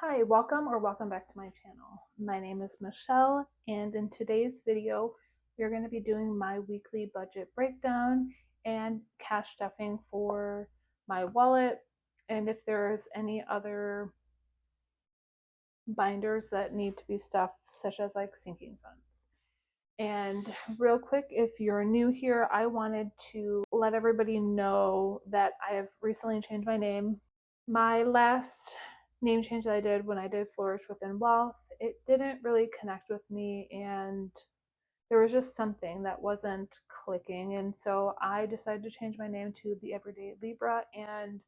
Hi, welcome back to my channel. My name is Michelle, and in today's video, we're going to be doing my weekly budget breakdown and cash stuffing for my wallet, and if there's any other binders that need to be stuffed, such as like sinking funds. And real quick, if you're new here, I wanted to let everybody know that I have recently changed my name. My last name change that I did when I did Flourish Within Wealth, it didn't really connect with me, and there was just something that wasn't clicking. And so I decided to change my name to the Everyday Libra, and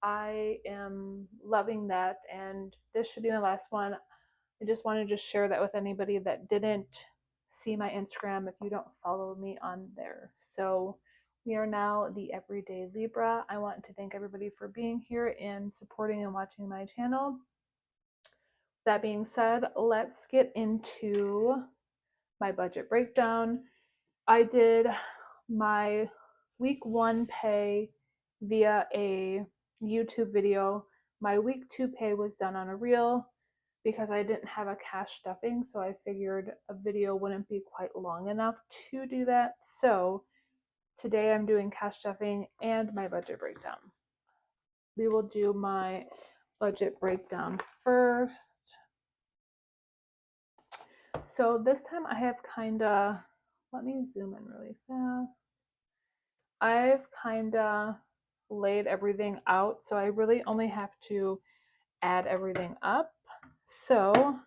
I am loving that. And this should be my last one. I just wanted to share that with anybody that didn't see my Instagram if you don't follow me on there. So we are now the Everyday Libra. I want to thank everybody for being here and supporting and watching my channel. That being said, let's get into my budget breakdown. I did my week 1 pay via a YouTube video. My week 2 pay was done on a reel because I didn't have a cash stuffing, so I figured a video wouldn't be quite long enough to do that. So today I'm doing cash stuffing and my budget breakdown. We will do my budget breakdown first. So this time I have let me zoom in really fast. I've laid everything out, so I really only have to add everything up. So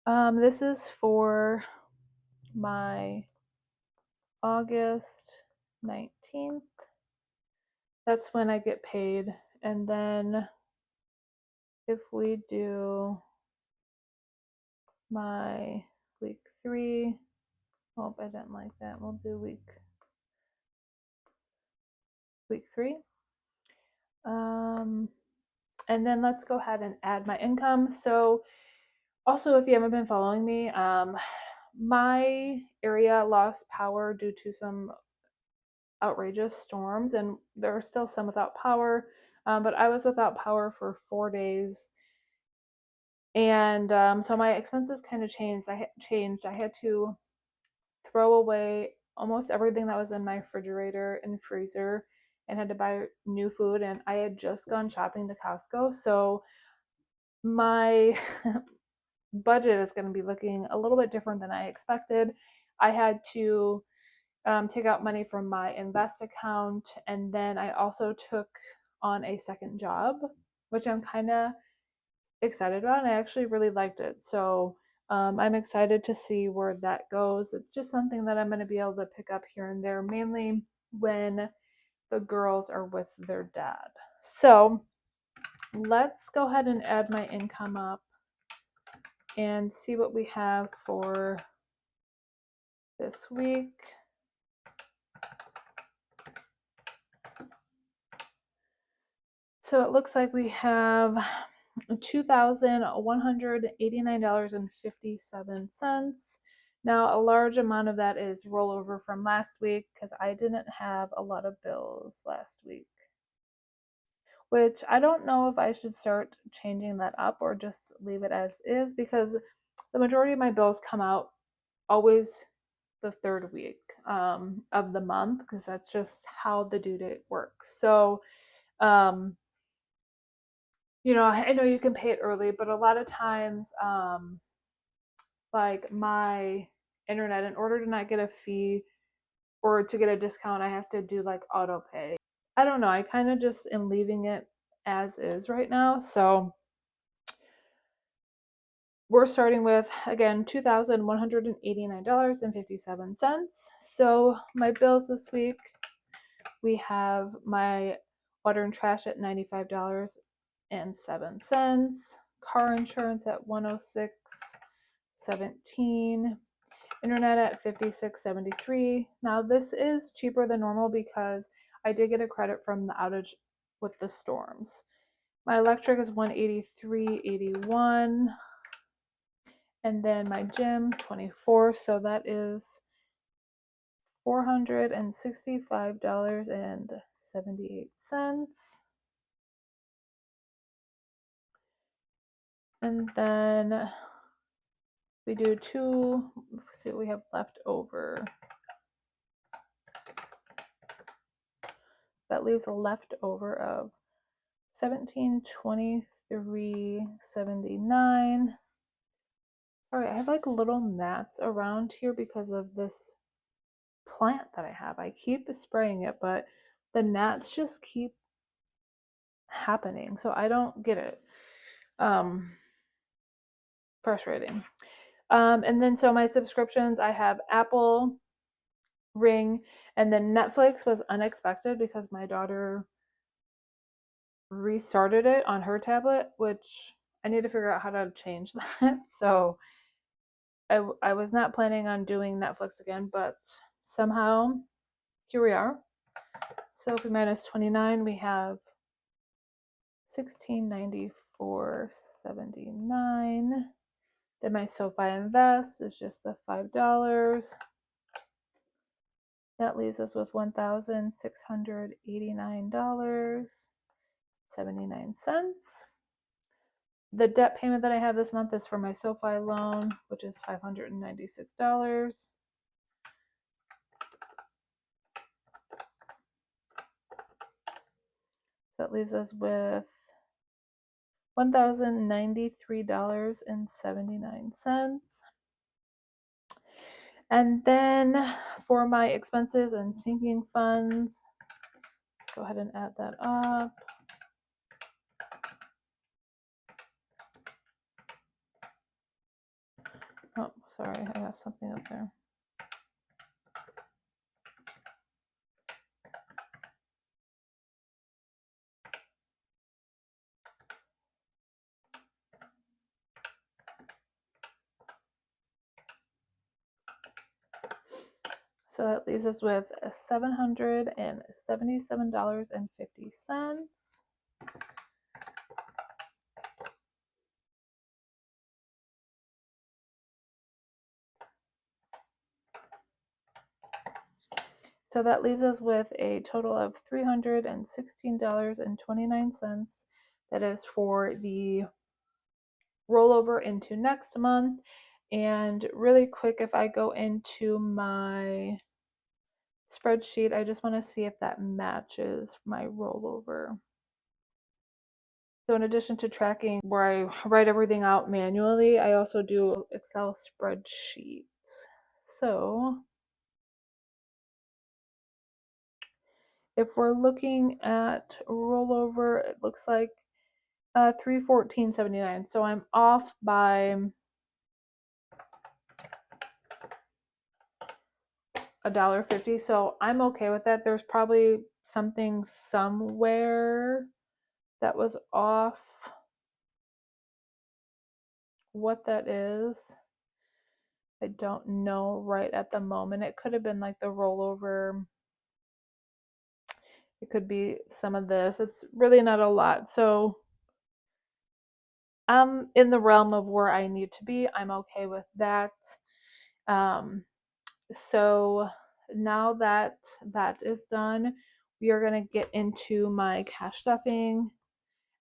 this is for my August 19th. That's when I get paid. And then if we do my week 3, oh, I didn't like that. We'll do week 3. And then let's go ahead and add my income. So also, if you haven't been following me, my area lost power due to some outrageous storms, and there are still some without power, but I was without power for 4 days, and so my expenses kind of changed. I had to throw away almost everything that was in my refrigerator and freezer and had to buy new food, and I had just gone shopping to Costco, so my budget is going to be looking a little bit different than I expected. I had to take out money from my invest account, and then I also took on a second job, which I'm kind of excited about, and I actually really liked it. So I'm excited to see where that goes. It's just something that I'm going to be able to pick up here and there, mainly when the girls are with their dad. So let's go ahead and add my income up and see what we have for this week. So it looks like we have $2,189.57. Now, a large amount of that is rollover from last week because I didn't have a lot of bills last week, which I don't know if I should start changing that up or just leave it as is, because the majority of my bills come out always the third week of the month, because that's just how the due date works. So I know you can pay it early, but a lot of times, like my internet, in order to not get a fee or to get a discount, I have to do like auto pay. I don't know. I kind of just am leaving it as is right now. So we're starting with, again, $2,189.57. So my bills this week, we have my water and trash at $95.07, car insurance at $106.17, internet at $56.73. Now this is cheaper than normal because I did get a credit from the outage with the storms. My electric is $183.81, and then my gym $24, so that is $465.78. And then we do two, let's see what we have left over. That leaves a leftover of $17.23.79. Sorry, I have like little gnats around here because of this plant that I have. I keep spraying it, but the gnats just keep happening. So I don't get it. Frustrating. And then so my subscriptions, I have Apple, Ring, and then Netflix was unexpected because my daughter restarted it on her tablet, which I need to figure out how to change that. So I was not planning on doing Netflix again, but somehow here we are. So if we minus 29, we have $16.94.79. Then my SoFi Invest is just the $5. That leaves us with $1,689.79. The debt payment that I have this month is for my SoFi loan, which is $596. That leaves us with $1,093.79. And then for my expenses and sinking funds, let's go ahead and add that up. Oh, sorry, I got something up there. So that leaves us with $777.50. So that leaves us with a total of $316.29. That is for the rollover into next month. And really quick, if I go into my spreadsheet, I just want to see if that matches my rollover. So in addition to tracking where I write everything out manually, I also do Excel spreadsheets. So if we're looking at rollover, it looks like $314.79. So I'm off by $1.50. So I'm okay with that. There's probably something somewhere that was off. What that is, I don't know right at the moment. It could have been like the rollover. It could be some of this. It's really not a lot. So I'm in the realm of where I need to be. I'm okay with that. So now that that is done, we are going to get into my cash stuffing.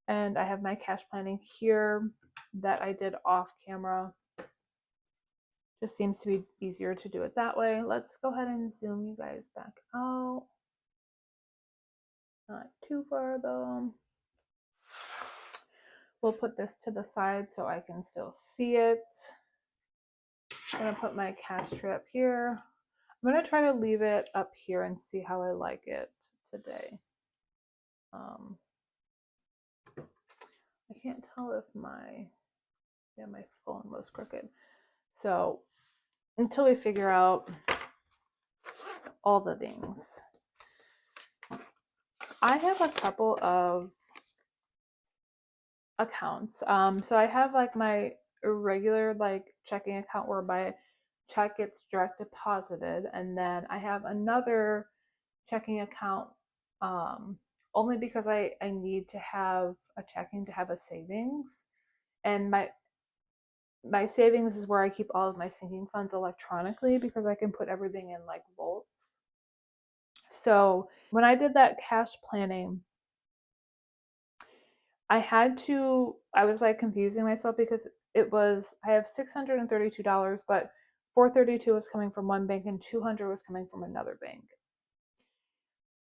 And I have my cash planning here that I did off camera. Just seems to be easier to do it that way. Let's go ahead and zoom you guys back out. Not too far though. We'll put this to the side so I can still see it. I'm going to put my cash tray up here. I'm going to try to leave it up here and see how I like it today. I can't tell if my phone was crooked. So until we figure out all the things, I have a couple of accounts. So I have like my regular like checking account where my check gets direct deposited, and then I have another checking account only because I need to have a checking to have a savings, and my savings is where I keep all of my sinking funds electronically because I can put everything in like vaults. So when I did that cash planning, I was like confusing myself because I have $632, but 432 was coming from one bank and 200 was coming from another bank.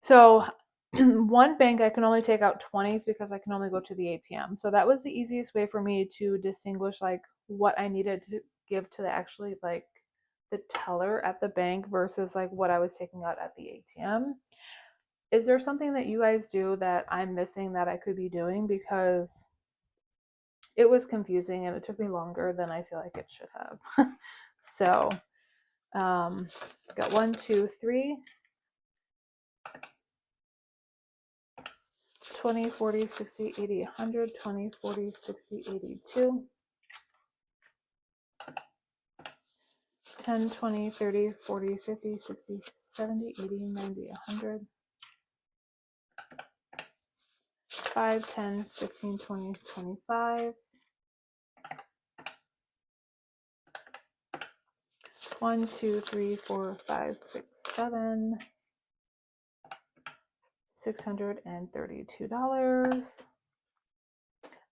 So one bank I can only take out 20s because I can only go to the ATM. So that was the easiest way for me to distinguish like what I needed to give to the teller at the bank versus like what I was taking out at the ATM. Is there something that you guys do that I'm missing that I could be doing? Because it was confusing and it took me longer than I feel like it should have. So, got 1, 2, 3, 20, 40, 60, 80, 100, 20, 40, 60, 82, 10, 20, 30, 40, 50, 60, 70, 80, 90, 100, 5, 10, 15, 20, 25, 1, 2, 3, 4, 5, 6, 7, $632.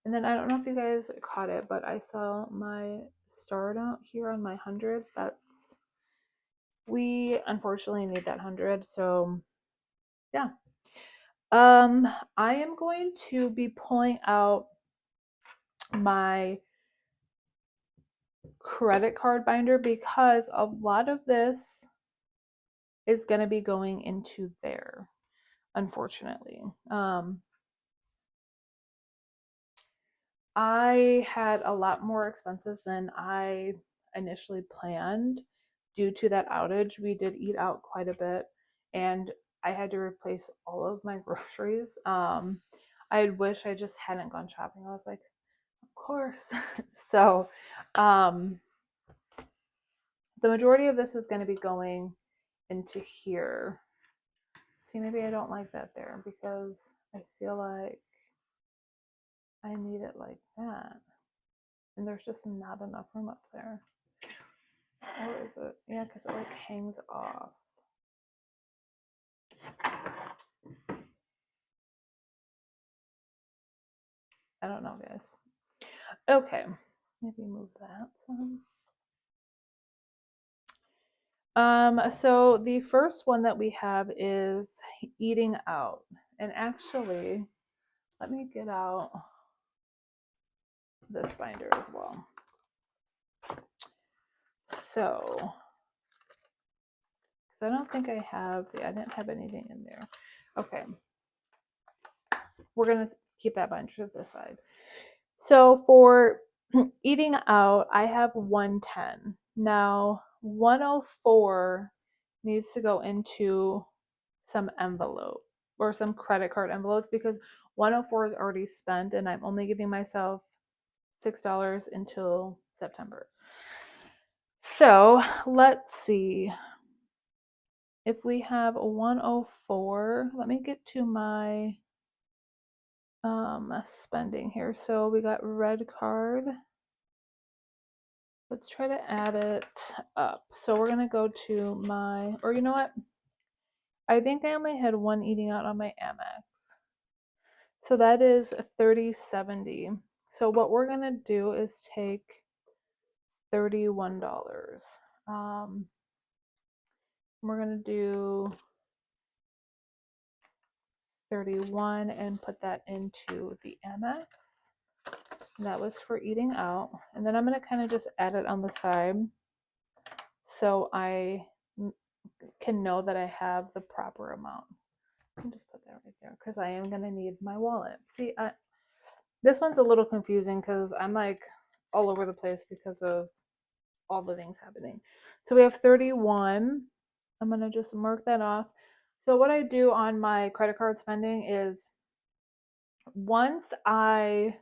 And then I don't know if you guys caught it, but I saw my star note here on my 100. We unfortunately need that 100. So yeah. I am going to be pulling out my credit card binder because a lot of this is going to be going into there, unfortunately. I had a lot more expenses than I initially planned due to that outage. We did eat out quite a bit and I had to replace all of my groceries. I wish I just hadn't gone shopping. I was like, of course. So, the majority of this is going to be going into here. See, maybe I don't like that there because I feel like I need it like that. And there's just not enough room up there. Or is it? Yeah, because it like hangs off. I don't know, guys. Okay, maybe move that some. So the first one that we have is eating out. And actually, let me get out this binder as well. So, because I don't think I didn't have anything in there. Okay. We're going to keep that binder to this side. So for eating out, I have 110. Now, 104 needs to go into some envelope or some credit card envelopes because 104 is already spent and I'm only giving myself $6 until September. So let's see. If we have 104, let me get to my spending here. So we got red card. Let's try to add it up. So we're gonna go to my, or you know what? I think I only had one eating out on my Amex. So that is $30.70. So what we're gonna do is take $31. We're gonna do 31 and put that into the Amex. And that was for eating out. And then I'm gonna kind of just add it on the side so I can know that I have the proper amount. I can just put that right there because I am gonna need my wallet. See, this one's a little confusing because I'm like all over the place because of all the things happening. So we have 31. I'm gonna just mark that off. So what I do on my credit card spending is once I've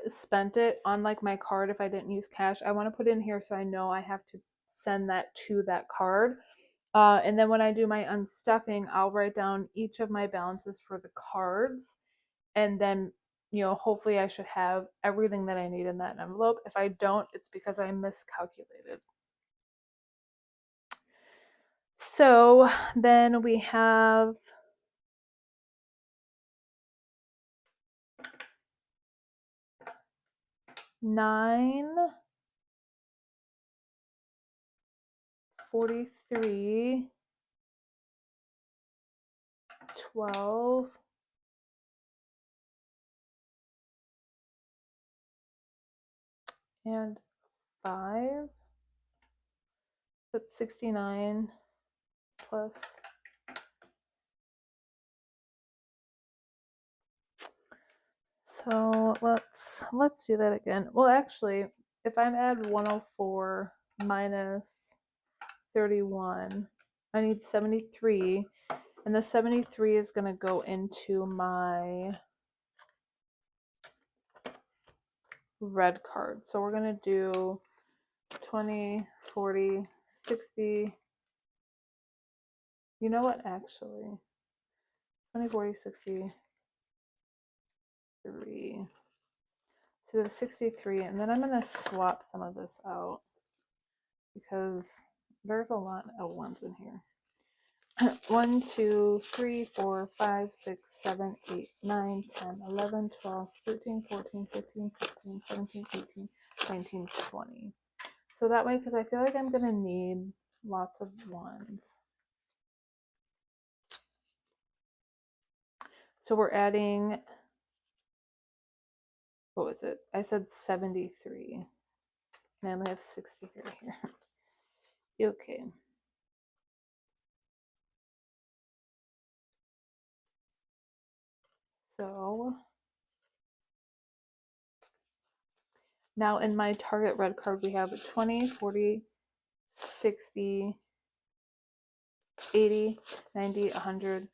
spent it on like my card, if I didn't use cash, I want to put it in here so I know I have to send that to that card. And then when I do my unstuffing, I'll write down each of my balances for the cards. And then, hopefully I should have everything that I need in that envelope. If I don't, it's because I miscalculated. So then we have 943 12 and 5. That's 69 plus. So let's do that again. Well, actually, if I'm at 104 minus 31, I need 73, and the 73 is going to go into my red card. So we're going to do 20, 40, 60. You know what, actually? 20, 40, 60. 3. So we have 63, and then I'm going to swap some of this out because there's a lot of L1s in here. 1, 2, 3, 4, 5, 6, 7, 8, 9, 10, 11, 12, 13, 14, 15, 16, 17, 18, 19, 20. So that way, because I feel like I'm going to need lots of ones. So we're adding, what was it? I said 73. And I only have 60 right here. Okay. So now in my target red card, we have 20, 40, 60, 80, 90, 100,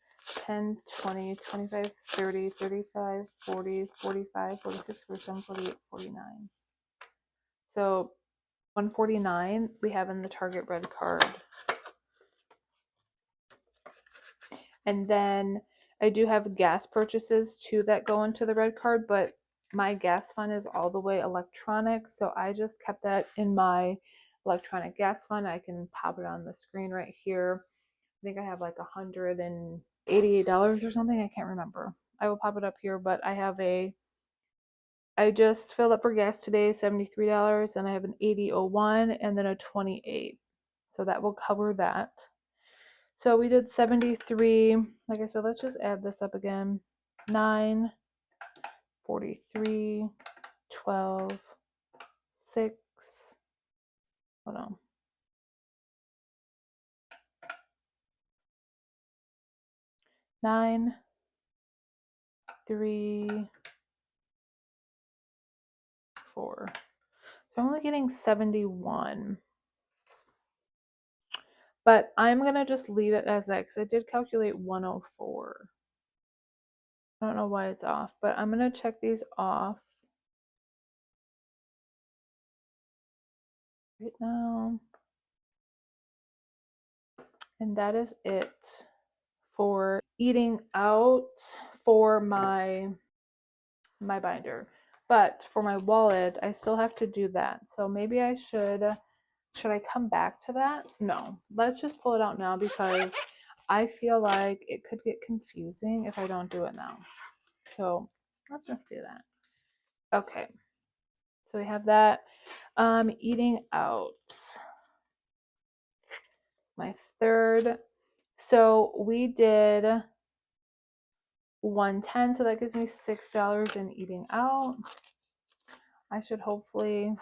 10, 20, 25, 30, 35, 40, 45, 46, 47, 48, 49. So 149 we have in the target red card. And then I do have gas purchases too that go into the red card, but my gas fund is all the way electronic, so I just kept that in my electronic gas fund. I can pop it on the screen right here. I think I have like $188 or something. I can't remember. I will pop it up here, but I just filled up for gas today, $73, and I have an 80.01 and then a 28. So that will cover that. So we did 73. Like I said, let's just add this up again. 9, 43, 12, 6. Hold on. 9, 3, 4. So I'm only getting 71. But I'm going to just leave it as that because I did calculate 104. I don't know why it's off, but I'm going to check these off right now. And that is it for eating out for my binder. But for my wallet, I still have to do that. So maybe I should I come back to that? No, let's just pull it out now because I feel like it could get confusing if I don't do it now. So let's just do that. Okay. So we have that. Eating out. My third. So we did 110, so that gives me $6 in eating out. I should hopefully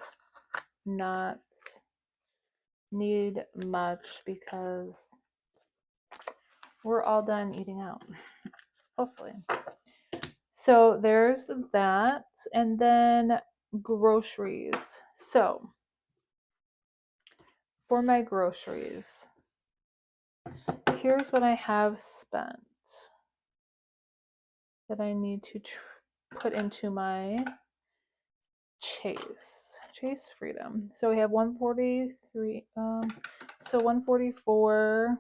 not need much because we're all done eating out. Hopefully. So there's that. And then groceries. So for my groceries, here's what I have spent that I need to put into my Chase Freedom. So we have 143, so 144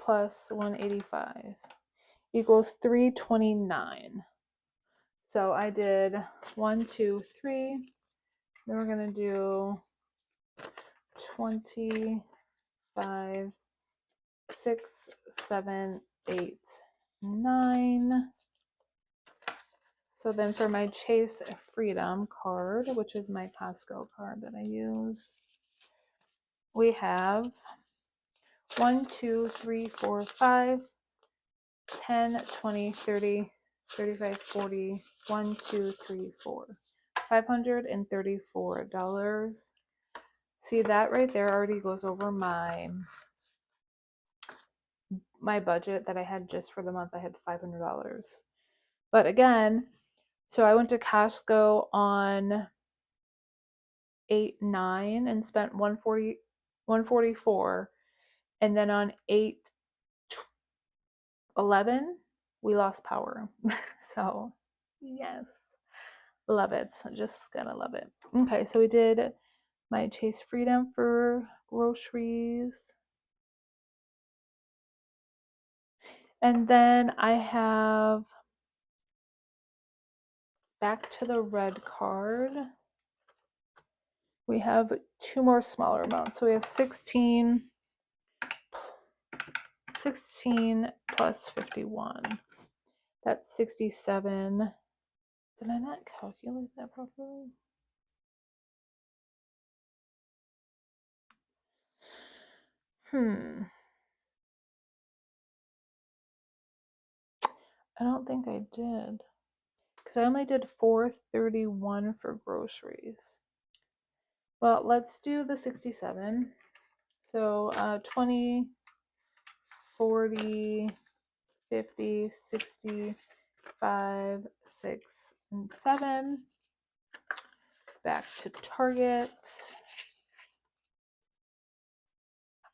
plus 185 equals 329. So I did 1, 2, 3. Then we're gonna do 25, 6, 7, 8, 9, So then for my Chase Freedom card, which is my Costco card that I use, we have 1, 2, 3, 4, 5, 10, 20, 30, 35, 40, 1, 2, 3, 4. $534. See, that right there already goes over my budget that I had just for the month. I had $500. But again, so I went to Costco on 8/9 and spent 144, and then on 8/11 we lost power. So yes, love it. Just gotta love it. Okay, so we did my Chase Freedom for groceries. And then I have back to the red card. We have 2 more smaller amounts. So we have 16 plus 51. That's 67. Did I not calculate that properly? I don't think I did. Because I only did $431 for groceries. Well, let's do the 67. So 20, 40, 50, 60, 5, 6, and 7. Back to Target.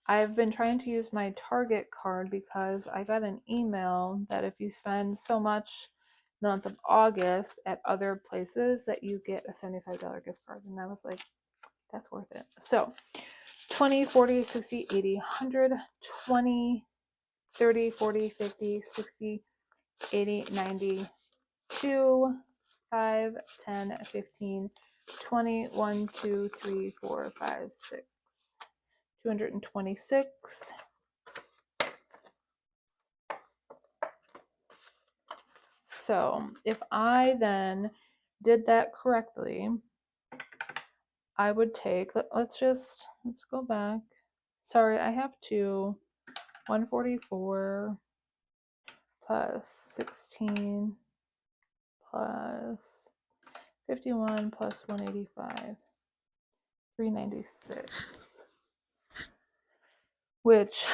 I've been trying to use my Target card because I got an email that if you spend so much the month of August at other places that you get a $75 gift card. And I was like, that's worth it. So 20, 40, 60, 80, 100, 20, 30, 40, 50, 60, 80, 90, 2, 5, 10, 15, 20, 1, 2, 3, 4, 5, 6, 226. So if I then did that correctly, I would take, let's go back. Sorry, I have 144 plus 16 plus 51 plus 185, 396, which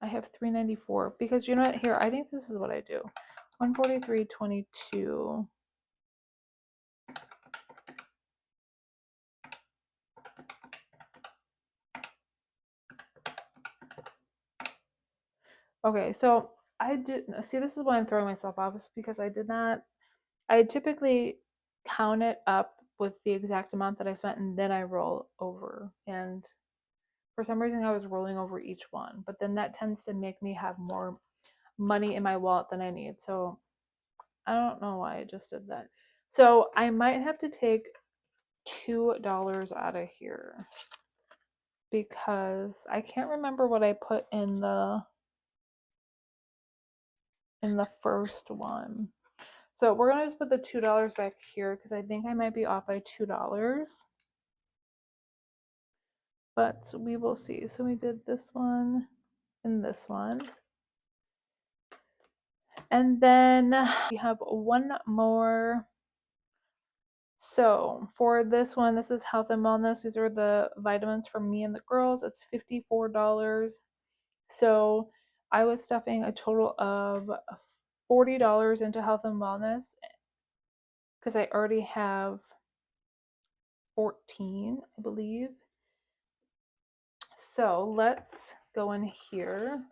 I have 394 because you know what, here, I think this is what I do. 143.22. Okay, so I did see, this is why I'm throwing myself off, is because I typically count it up with the exact amount that I spent and then I roll over. And for some reason I was rolling over each one, but then that tends to make me have more money in my wallet than I need. So I don't know why I just did that. So I might have to take $2 out of here because I can't remember what I put in the first one. So we're gonna just put the $2 back here because I think I might be off by $2. But we will see. So we did this one and this one. And then we have one more. So for this one, this is health and wellness. These are the vitamins for me and the girls. It's $54. So I was stuffing a total of $40 into health and wellness because I already have 14, I believe. So let's go in here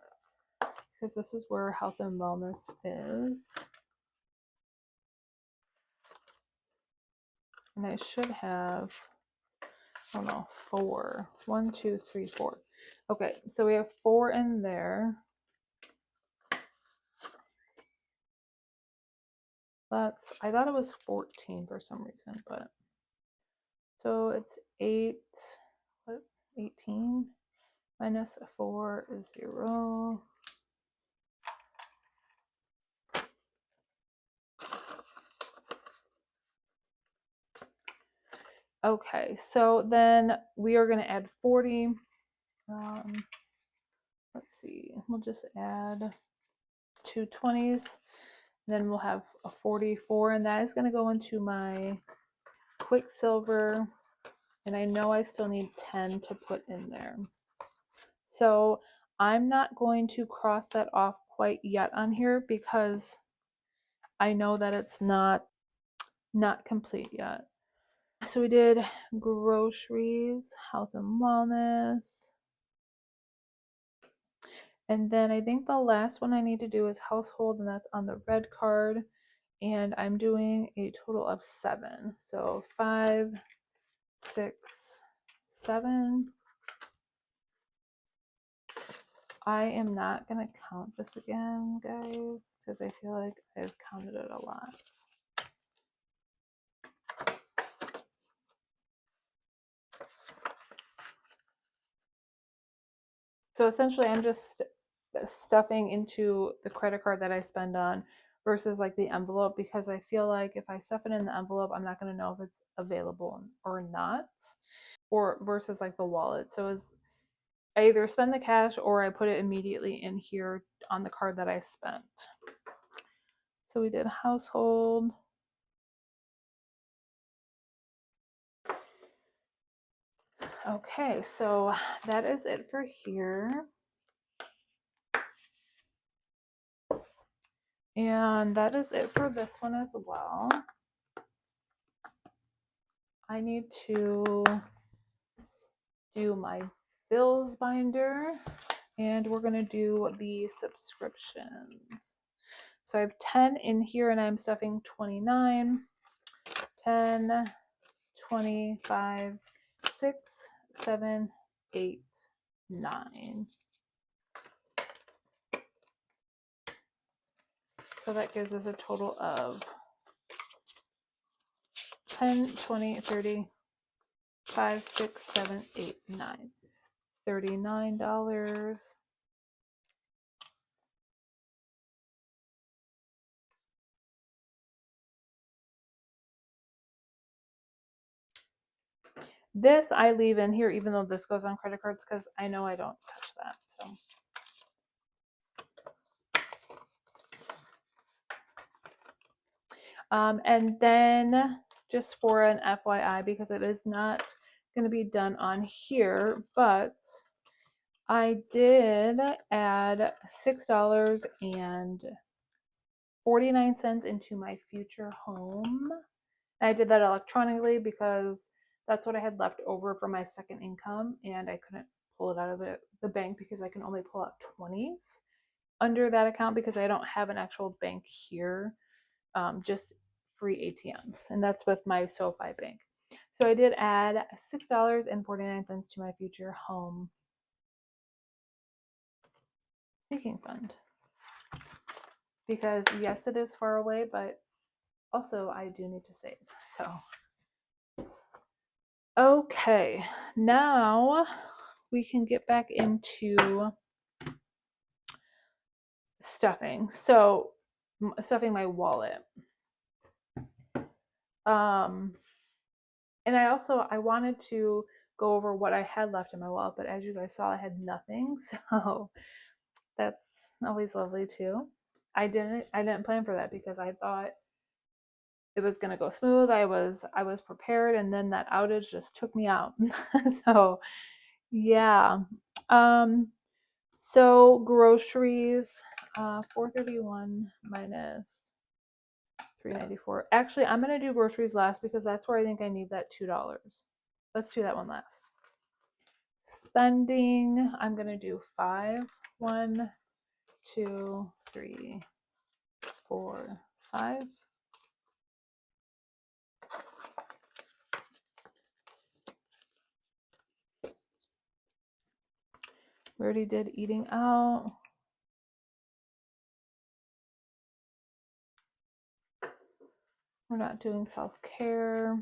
because this is where health and wellness is. And I should have, oh no, 4. 1, 2, 3, 4. Okay, so we have 4 in there. I thought it was 14 for some reason, but so it's 18 minus 4 is 0. Okay, so then we are going to add 40. Let's see, we'll just add 2 20s. Then we'll have a 44, and that is going to go into my Quicksilver. And I know I still need 10 to put in there. So I'm not going to cross that off quite yet on here because I know that it's not complete yet. So we did groceries, health and wellness. And then I think the last one I need to do is household, and that's on the red card. And I'm doing a total of 7. So 5, 6, 7. I am not going to count this again, guys, because I feel like I've counted it a lot. So essentially I'm just stuffing into the credit card that I spend on versus like the envelope, because I feel like if I stuff it in the envelope, I'm not going to know if it's available or not, or versus like the wallet. So I either spend the cash or I put it immediately in here on the card that I spent. So we did household. Okay, so that is it for here. And that is it for this one as well. I need to do my bills binder, and we're going to do the subscriptions. So I have 10 in here, and I'm stuffing 29, 10, 25, 6, 7, 8, 9. So that gives us a total of 10, 20, 30, 5, 6, 7, 8, 9. $39. This I leave in here, even though this goes on credit cards, because I know I don't touch that. So, and then just for an FYI, because it is not going to be done on here, but I did add $6.49 into my future home. I did that electronically because that's what I had left over for my second income, and I couldn't pull it out of the bank because I can only pull out 20s under that account because I don't have an actual bank here, just free ATMs, and that's with my SoFi bank. So I did add $6.49 to my future home sinking fund because yes, it is far away, but also I do need to save. So okay, now we can get back into stuffing. So stuffing my wallet. And I wanted to go over what I had left in my wallet, but as you guys saw, I had nothing. So that's always lovely too. I didn't plan for that because I thought it was gonna go smooth. I was prepared, and then that outage just took me out. So yeah. So groceries, 431 minus 394. Actually, I'm gonna do groceries last because that's where I think I need that $2. Let's do that one last. Spending, I'm gonna do 5, 1, 2, 3, 4, 5. We already did eating out. We're not doing self-care.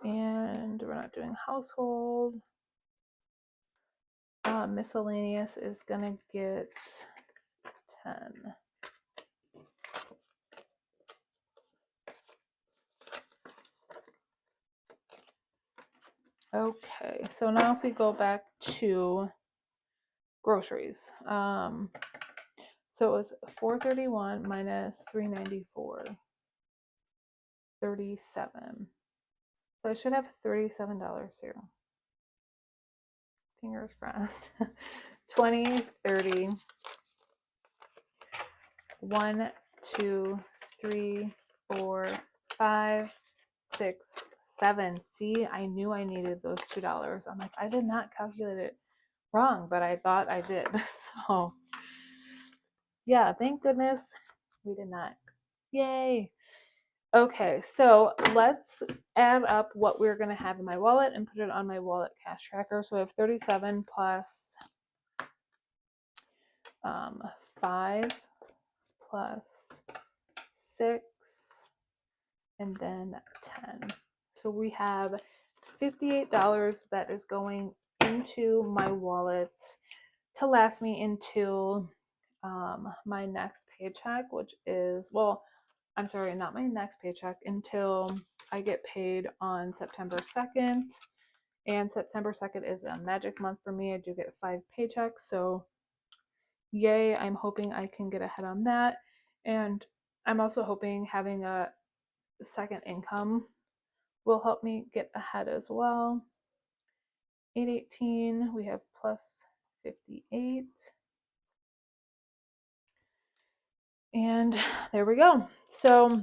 And we're not doing household. Miscellaneous is gonna get 10. Okay, so now if we go back to groceries, so it was $431 minus $394, $37. So I should have $37 here. Fingers crossed. 20, 30. 1, 2, 3, 4, 5, 6, 7. See, I knew I needed those $2. I'm like, I did not calculate it wrong, but I thought I did. So yeah, thank goodness we did not. Yay. Okay, so let's add up what we're going to have in my wallet and put it on my wallet cash tracker. So I have 37 plus 5 plus 6 and then 10. So we have $58 that is going into my wallet to last me until my next paycheck, which is, well, I'm sorry, not my next paycheck, until I get paid on September 2nd. And September 2nd is a magic month for me. I do get 5 paychecks. So yay, I'm hoping I can get ahead on that. And I'm also hoping having a second income will help me get ahead as well. 818, we have plus 58. And there we go. So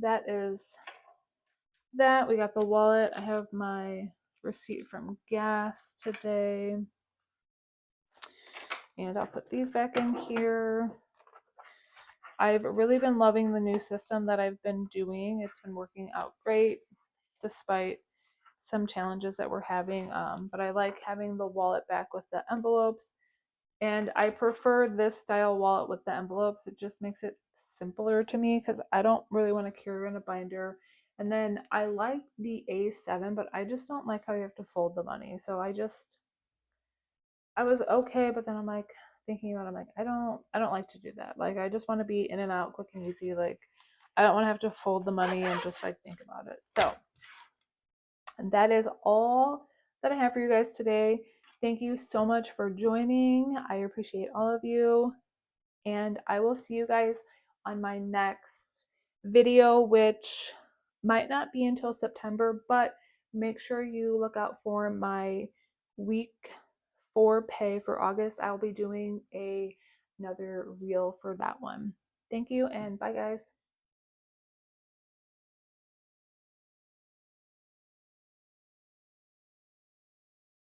that is that. We got the wallet. I have my receipt from gas today. And I'll put these back in here. I've really been loving the new system that I've been doing. It's been working out great despite some challenges that we're having. But I like having the wallet back with the envelopes. And I prefer this style wallet with the envelopes. It just makes it simpler to me because I don't really want to carry in a binder. And then I like the A7, but I just don't like how you have to fold the money. So I was okay, but then I'm like thinking about it, I'm like, I don't like to do that. Like I just want to be in and out quick and easy. Like I don't want to have to fold the money and just like think about it. So that is all that I have for you guys today. Thank you so much for joining. I appreciate all of you. And I will see you guys on my next video, which might not be until September, but make sure you look out for my week 4 pay for August. I'll be doing another reel for that one. Thank you and bye guys.